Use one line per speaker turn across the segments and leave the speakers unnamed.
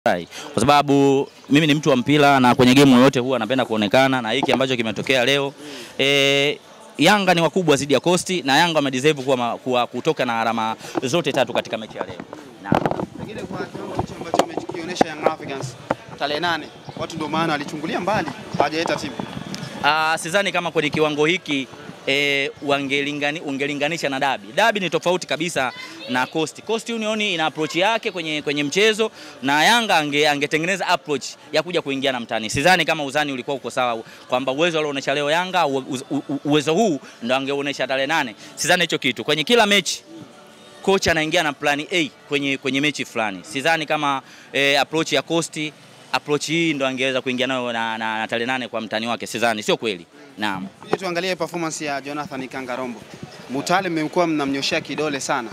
Kwa sababu mimi ni mtu wa mpira na kwenye game yoyote huwa napenda kuonekana, na hiki ambacho kimetokea leo Yanga ni wakubwa zidi ya Coast na Yanga wamedeserve kuwa kutoka na alama zote tatu katika mechi ya leo.
Pengine kwa kiwango ambacho amekionyesha Young Africans tarehe 8 watu ndio maana walichungulia mbali hawajaleta timu.
Sidhani kama kwenye kiwango hiki ungelinganisha na Dabi. Dabi ni tofauti kabisa na Coast. Coast Union ina approach yake kwenye mchezo na Yanga angetengeneza approach ya kuja kuingia na mtani. Sidhani kama uzani ulikuwa uko sawa kwamba uwezo alioonyesha leo Yanga uwezo huu ndio angeonyesha tarehe 8. Sidhani hicho kitu. Kwenye kila mechi kocha anaingia na plan A kwenye mechi fulani. Sidhani kama approach ya Coast approach hii ndo angeweza kuingia nayo na tarehe 8 kwa mtani wake. Sidhani, sio kweli. Naam.
Tuangalie performance ya Jonathan Ikangarombo. Mutale mmekuwa mnamnyoshia kidole sana.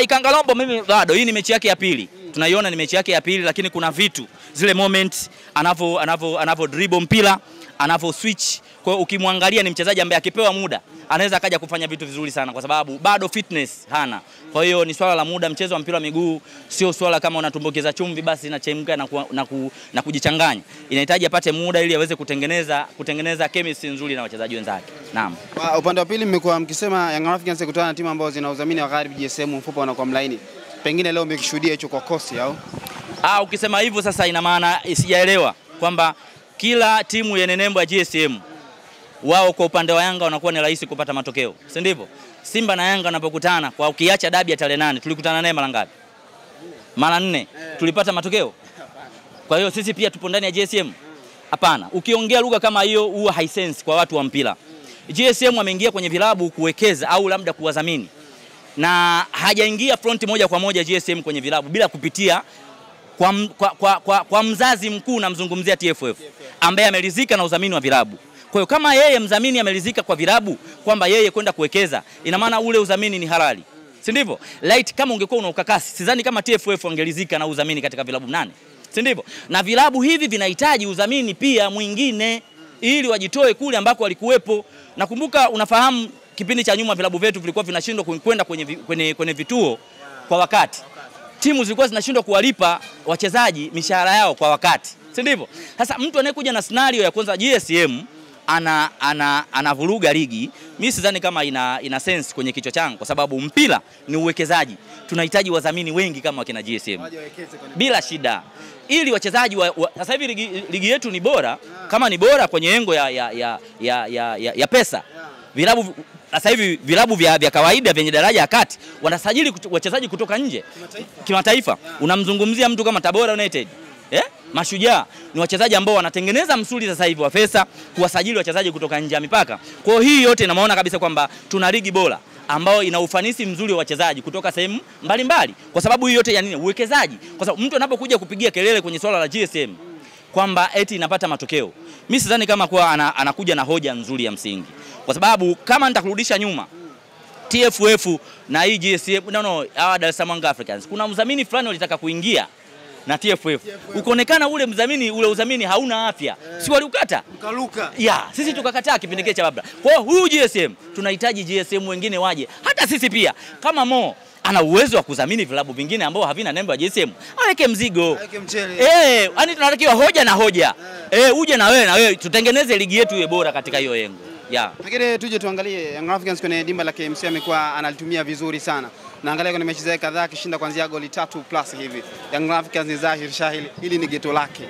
Ikangarombo mimi bado hii ni mechi yake ya pili. Tunaiona ni mechi yake ya pili, lakini kuna vitu zile moments anavyo dribble mpira, anavyo switch. Kwa hiyo ukimwangalia ni mchezaji ambaye akipewa muda anaweza akaja kufanya vitu vizuri sana kwa sababu bado fitness hana. Kwa hiyo ni swala la muda. Mchezo wa mpira wa miguu sio swala kama unatumbukiza chumvi basi inachemka na kujichanganya. Inahitaji apate muda ili aweze kutengeneza chemistry nzuri na wachezaji wenzake. Naam.
Upande wa pili mmekuwa mkisema Young Africans kutana na timu ambazo zina udhamini wa Gharibi GSM mfupa na kwa mlaini. Pengine leo mmekishuhudia hicho kwa Coast au?
Ukisema hivyo sasa ina maana sijaelewa kwamba kila timu yenye nembo ya GSM wao kwa upande wa Yanga wanakuwa ni rahisi kupata matokeo. Si ndivyo? Simba na Yanga wanapokutana kwa ukiacha dabi ya tarehe 8 tulikutana naye mara ngapi? Mara 4. Tulipata matokeo? Kwa hiyo sisi pia tupo ndani ya GSM? Hapana. Ukiongea lugha kama hiyo huwa haisense kwa watu wa mpira. GSM wameingia kwenye vilabu kuwekeza au labda kuwadhamini. Na hajaingia front moja kwa moja GSM kwenye vilabu bila kupitia kwa mzazi mkuu, namzungumzia TFF ambaye ameridhika na udhamini wa vilabu. Kwa hiyo kama yeye mdhamini ameridhika kwa vilabu kwamba yeye kwenda kuwekeza, ina maana ule udhamini ni halali. Si ndivyo? Light kama ungekuwa una ukakasi, sidhani kama TFF wangeridhika na udhamini katika vilabu 8. Si ndivyo? Na vilabu hivi vinahitaji udhamini pia mwingine ili wajitoe kule ambako walikuwepo. Nakumbuka unafahamu kipindi cha nyuma vilabu vyetu vilikuwa vinashindwa kwenda kwenye vituo kwa wakati. Timu zilikuwa zinashindwa kuwalipa wachezaji mishahara yao kwa wakati. Si ndivyo? Sasa mtu anayekuja na scenario ya kwanza GSM anavuruga ligi, mimi sidhani kama ina sense kwenye kichwa changu kwa sababu mpira ni uwekezaji. Tunahitaji wadhamini wengi kama wakina GSM. Bila shida. Ili wachezaji sasa hivi ligi yetu ni bora, kama ni bora kwenye engo ya pesa. Vilabu sasa hivi vilabu vya kawaida vyenye daraja ya kati wanasajili wachezaji kutoka nje kimataifa. Unamzungumzia mtu kama Tabora United, Mashujaa ni wachezaji ambao wanatengeneza msuli sasa hivi wa pesa kuwasajili wachezaji kutoka nje ya mipaka. Kwa hiyo hii yote inamaona kabisa kwamba tuna ligi bora ambao ina ufanisi mzuri wa wachezaji kutoka sehemu mbalimbali. Kwa sababu hii yote ya nini? Uwekezaji. Kwa sababu mtu anapokuja kupigia kelele kwenye swala la GSM kwamba eti inapata matokeo, mimi sidhani kama kwa anakuja na hoja nzuri ya msingi. Kwa sababu kama nitakurudisha nyuma TFF na hii GSM hawa Dar es Salaam Africans, kuna mdhamini fulani walitaka kuingia na TFF. Ukaonekana ule udhamini hauna afya. Si waliukata?
Mkaluka.
Sisi tukakataa kipindi kile cha babla. Kwa hiyo huyu GSM tunahitaji GSM wengine waje. Hata sisi pia kama Mo ana uwezo wa kudhamini vilabu vingine ambao havina nembo ya GSM, aweke mzigo.
Aweke mchele.
Yaani tunatakiwa hoja na hoja. Uje na wewe tutengeneze ligi yetu iwe bora katika hiyo yengo.
Pengine tuje tuangalie Young Africans kwenye dimba la KMC amekuwa analitumia vizuri sana. Naangalia kwenye mechi zake kadhaa akishinda kuanzia goli 3+ hivi. Young Africans ni dhahiri shahili hili ni geto lake.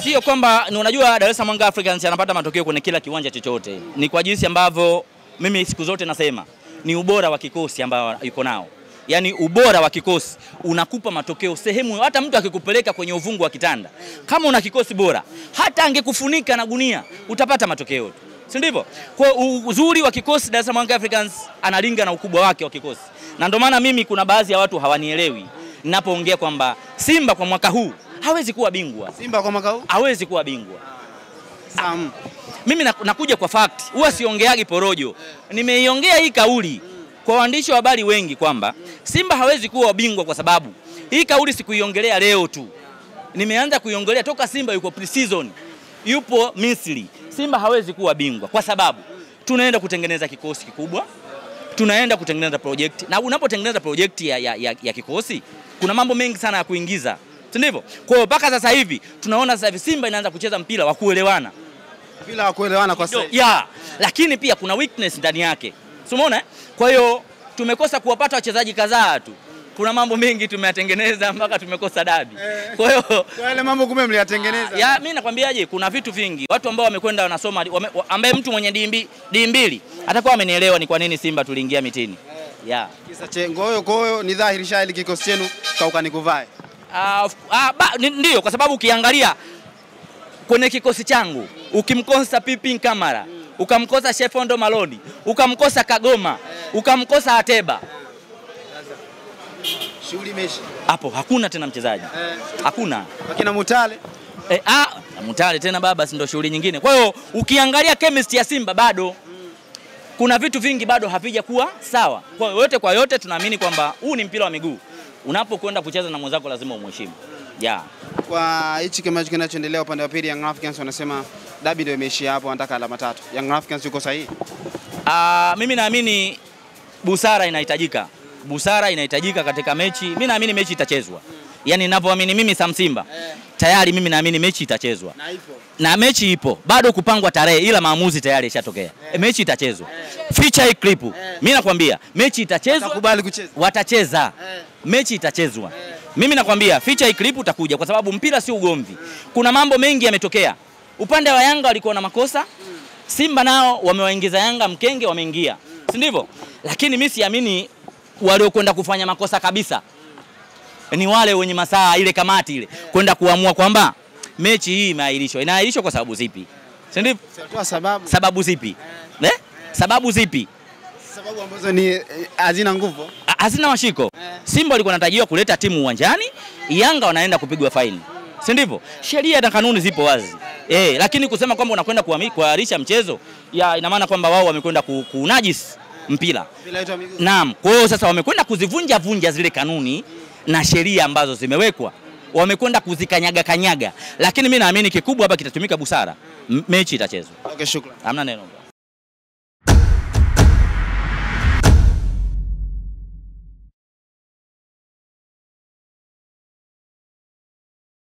Sio kwamba unajua Dar es Salaam Africans anapata matokeo kwenye kila kiwanja chochote. Ni kwa jinsi ambavyo mimi siku zote nasema ni ubora wa kikosi ambao yuko nao. Yaani ubora wa kikosi unakupa matokeo sehemu, hata mtu akikupeleka kwenye uvungu wa kitanda. Kama una kikosi bora, hata angekufunika na gunia, utapata matokeo. Si ndivyo? Kwa uzuri wa kikosi Dar es Salaam Africans analinga na ukubwa wake wa kikosi. Na ndio maana mimi kuna baadhi ya watu hawanielewi ninapoongea kwamba Simba kwa mwaka huu hawezi kuwa bingwa.
Simba kwa mwaka huu
hawezi kuwa bingwa. Mimi nakuja kwa fact. Huwa siongeagi porojo. Nimeiongea hii kauli kwa waandishi wa habari wengi kwamba Simba hawezi kuwa bingwa kwa sababu hii kauli sikuiongelea leo tu. Nimeanza kuiongelea toka Simba yuko pre-season. Yupo Misri. Simba hawezi kuwa bingwa kwa sababu tunaenda kutengeneza kikosi kikubwa, tunaenda kutengeneza project, na unapotengeneza project ya kikosi kuna mambo mengi sana ya kuingiza, si ndivyo? Kwa hiyo mpaka sasa hivi tunaona sasa hivi Simba inaanza kucheza mpira wa kuelewana,
mpira wa kuelewana kwa sasa.
Lakini pia kuna weakness ndani yake, si umeona? Kwa hiyo tumekosa kuwapata wachezaji kadhaa tu. Kuna mambo mengi tumeyatengeneza mpaka tumekosa dabi. Kwa hiyo
kwa yale mambo kumbe mliyatengeneza.
Mimi nakwambiaje, kuna vitu vingi. Watu ambao wamekwenda wanasoma ambaye mtu mwenye D2 atakuwa amenielewa ni kwa nini Simba tuliingia mitini.
Kisa chengo hiyo ni dhahiri shahili kikosi chenu kaukani kuvae.
Ndio, kwa sababu ukiangalia kwenye kikosi changu ukimkosa Pipi Kamara, ukamkosa Shefondo Maloni, ukamkosa Kagoma, ukamkosa Ateba,
shughuli meshi.
Hapo hakuna tena mchezaji. Hakuna.
Wakina Mutale.
Mutale tena baba, si ndio shughuli nyingine. Kwa hiyo ukiangalia chemistry ya Simba bado kuna vitu vingi bado havija kuwa sawa. Kwa hiyo yote kwa yote tunaamini kwamba huu ni mpira wa miguu. Unapokwenda kucheza na mwenzako lazima umheshimu.
Kwa hichi kimacho kinachoendelea upande wa pili, Young Africans wanasema dabi ndio imeishia hapo, wanataka alama 3. Young Africans yuko sahihi?
Mimi naamini busara inahitajika. Busara inahitajika katika mechi. Mimi naamini mechi itachezwa. Yaani ninapoamini mimi Sam Simba, tayari mimi naamini mechi itachezwa. Na mechi ipo. Bado kupangwa tarehe, ila maamuzi tayari yashatokea. Mechi itachezwa. Feature hii clip. Mimi nakwambia mechi itachezwa.
Watakubali kucheza.
Watacheza. Mechi itachezwa. Mimi nakwambia feature hii clip utakuja kwa sababu mpira si ugomvi. Kuna mambo mengi yametokea. Upande wa Yanga walikuwa na makosa. Simba nao wamewaingiza Yanga mkenge, wameingia. Si ndivyo? Lakini mimi siamini waliokwenda kufanya makosa kabisa ni wale wenye masaa ile kamati ile kwenda kuamua kwamba mechi hii imeahirishwa. Inaahirishwa kwa sababu zipi? Si ndivyo? Sababu zipi? Sababu zipi?
Sababu ambazo ni hazina nguvu,
hazina mashiko. Simba walikuwa wanatarajiwa kuleta timu uwanjani, Yanga wanaenda kupigwa faini. Si ndivyo? Sheria na kanuni zipo wazi. Lakini kusema kwamba unakwenda kuahirisha mchezo, ina maana kwamba wao wamekwenda kunajisi mpira. Naam, kwa hiyo sasa wamekwenda kuzivunja zile kanuni na sheria ambazo zimewekwa. Wamekwenda kuzikanyaga. Lakini mimi naamini kikubwa hapa kitatumika busara. Mechi itachezwa.
Okay, shukrani.
Hamna neno.